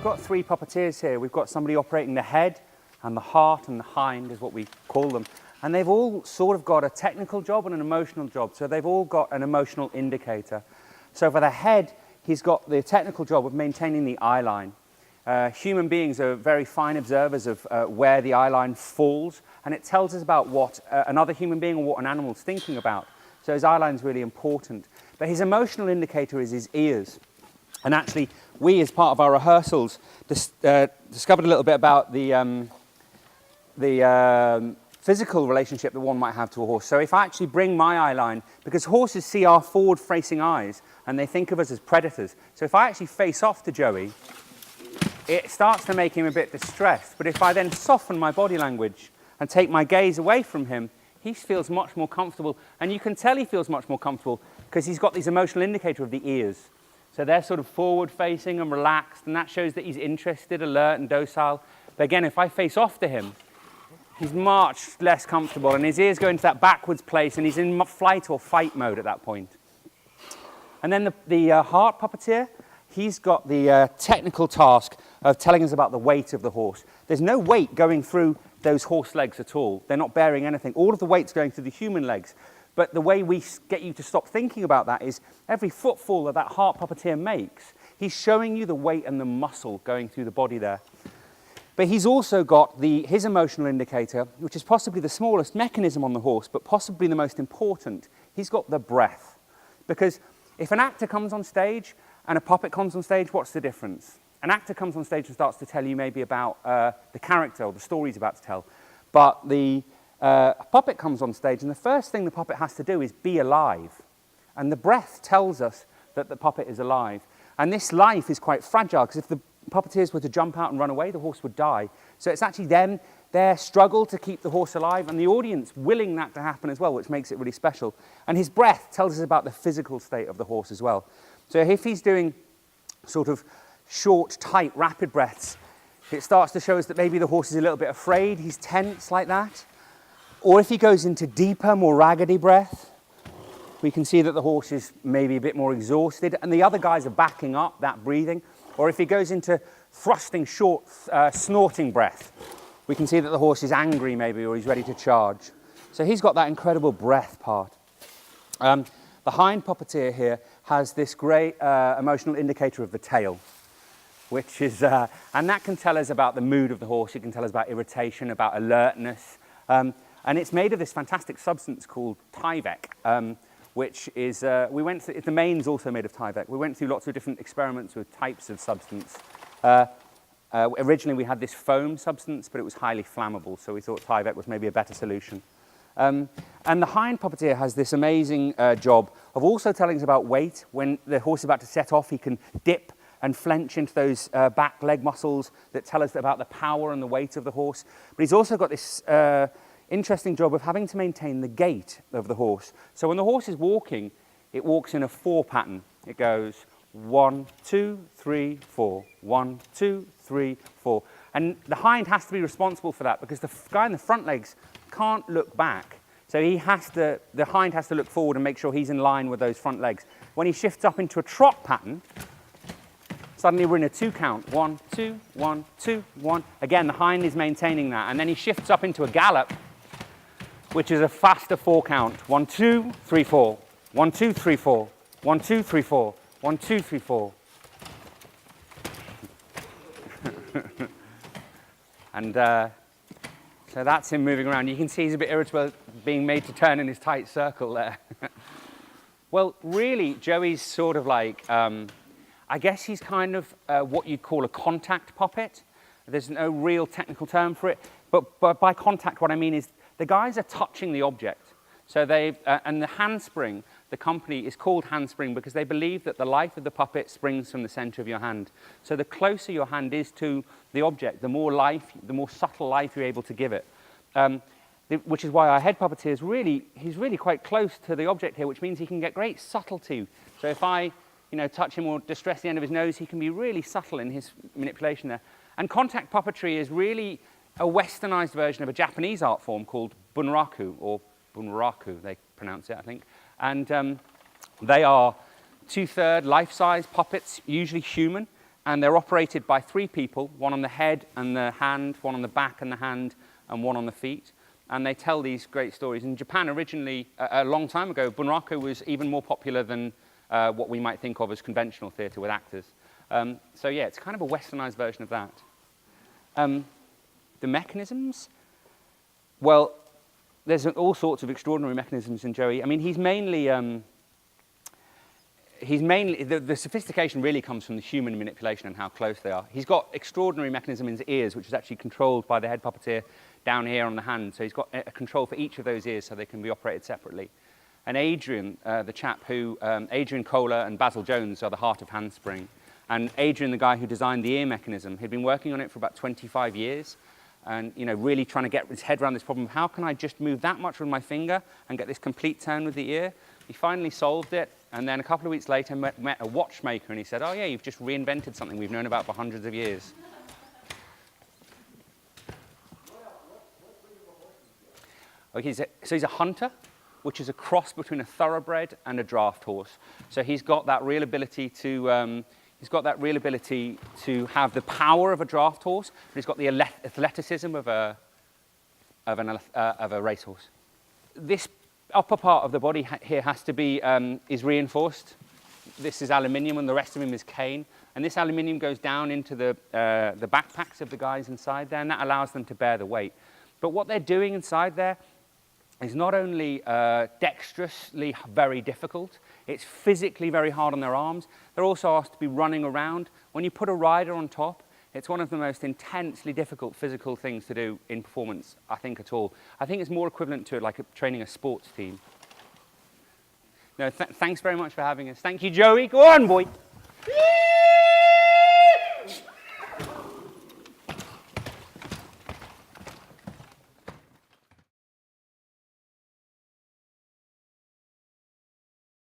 we've got three puppeteers here. We've got somebody operating the head and the heart and the hind is what we call them. And they've all sort of got a technical job and an emotional job. So they've all got an emotional indicator. So for the head, he's got the technical job of maintaining the eye line. Human beings are very fine observers of where the eye line falls, and it tells us about what another human being or what an animal's thinking about. So his eye line's really important. But his emotional indicator is his ears. And actually, we, as part of our rehearsals, discovered a little bit about the physical relationship that one might have to a horse. So if I actually bring my eye line, because horses see our forward-facing eyes, and they think of us as predators. So if I actually face off to Joey, it starts to make him a bit distressed. But if I then soften my body language and take my gaze away from him, he feels much more comfortable. And you can tell he feels much more comfortable because he's got this emotional indicator of the ears. So they're sort of forward-facing and relaxed, and that shows that he's interested, alert, and docile. But again, if I face off to him, he's much less comfortable, and his ears go into that backwards place, and he's in flight or fight mode at that point. And then the heart puppeteer, he's got the technical task of telling us about the weight of the horse. There's no weight going through those horse legs at all. They're not bearing anything. All of the weight's going through the human legs. But the way we get you to stop thinking about that is every footfall that heart puppeteer makes, he's showing you the weight and the muscle going through the body there. But he's also got his emotional indicator, which is possibly the smallest mechanism on the horse, but possibly the most important. He's got the breath. Because if an actor comes on stage and a puppet comes on stage, what's the difference? An actor comes on stage and starts to tell you maybe about the character or the story he's about to tell. But a puppet comes on stage, and the first thing the puppet has to do is be alive. And the breath tells us that the puppet is alive. And this life is quite fragile, because if the puppeteers were to jump out and run away, the horse would die. So it's actually their struggle to keep the horse alive, and the audience willing that to happen as well, which makes it really special. And his breath tells us about the physical state of the horse as well. So if he's doing sort of short, tight, rapid breaths, it starts to show us that maybe the horse is a little bit afraid, he's tense like that. Or if he goes into deeper, more raggedy breath, we can see that the horse is maybe a bit more exhausted, and the other guys are backing up that breathing. Or if he goes into thrusting, short, snorting breath, we can see that the horse is angry maybe, or he's ready to charge. So he's got that incredible breath part. The hind puppeteer here has this great emotional indicator of the tail, which is, and that can tell us about the mood of the horse. It can tell us about irritation, about alertness. And it's made of this fantastic substance called Tyvek, which is, the mane's also made of Tyvek. We went through lots of different experiments with types of substance. Originally we had this foam substance, but it was highly flammable, so we thought Tyvek was maybe a better solution. And the hind puppeteer has this amazing job of also telling us about weight. When the horse is about to set off, he can dip and flench into those back leg muscles that tell us about the power and the weight of the horse. But he's also got this interesting job of having to maintain the gait of the horse. So when the horse is walking, it walks in a 4 pattern. It goes 1, 2, 3, 4, 1, 2, 3, 4. And the hind has to be responsible for that because the guy in the front legs can't look back. So the hind has to look forward and make sure he's in line with those front legs. When he shifts up into a trot pattern, suddenly we're in a 2 count. 1, 2, 1, 2, 1. Again, the hind is maintaining that. And then he shifts up into a gallop, which is a faster 4 count. 1, 2, 3, 4. 1, 2, 3, 4. 1, 2, 3, 4. 1, 2, 3, 4. And so that's him moving around. You can see he's a bit irritable being made to turn in his tight circle there. Well, really, Joey's sort of like, I guess he's kind of what you'd call a contact puppet. There's no real technical term for it. But by contact, what I mean is the guys are touching the object. So and the handspring, the company is called Handspring because they believe that the life of the puppet springs from the center of your hand. So the closer your hand is to the object, the more subtle life you're able to give it. Which is why our head puppeteer he's really quite close to the object here, which means he can get great subtlety. So if I, touch him or distress the end of his nose, he can be really subtle in his manipulation there. And contact puppetry is really a westernized version of a Japanese art form called bunraku, or bunraku, they pronounce it, I think. And they are 2/3 life-size puppets, usually human, and they're operated by 3 people, one on the head and the hand, one on the back and the hand, and one on the feet. And they tell these great stories. In Japan, originally, a long time ago, bunraku was even more popular than what we might think of as conventional theatre with actors. So yeah, it's kind of a westernized version of that. The mechanisms? Well, there's all sorts of extraordinary mechanisms in Joey. I mean, he's mainly the sophistication really comes from the human manipulation and how close they are. He's got extraordinary mechanism in his ears, which is actually controlled by the head puppeteer down here on the hand. So he's got a control for each of those ears so they can be operated separately. And Adrian, the chap who, Adrian Kohler and Basil Jones are the heart of Handspring. And Adrian, the guy who designed the ear mechanism, had been working on it for about 25 years. And really trying to get his head around this problem. How can I just move that much with my finger and get this complete turn with the ear? He finally solved it, and then a couple of weeks later met a watchmaker, and he said, oh yeah, you've just reinvented something we've known about for hundreds of years. Okay, so he's a hunter, which is a cross between a thoroughbred and a draft horse. So he's got that real ability to have the power of a draft horse, but he's got the athleticism of a racehorse. This upper part of the body here has to be is reinforced. This is aluminium, and the rest of him is cane. And this aluminium goes down into the backpacks of the guys inside there, and that allows them to bear the weight. But what they're doing inside there is not only dexterously very difficult, it's physically very hard on their arms. They're also asked to be running around. When you put a rider on top, it's one of the most intensely difficult physical things to do in performance, I think, at all. I think it's more equivalent to like training a sports team. No, thanks very much for having us. Thank you, Joey. Go on, boy.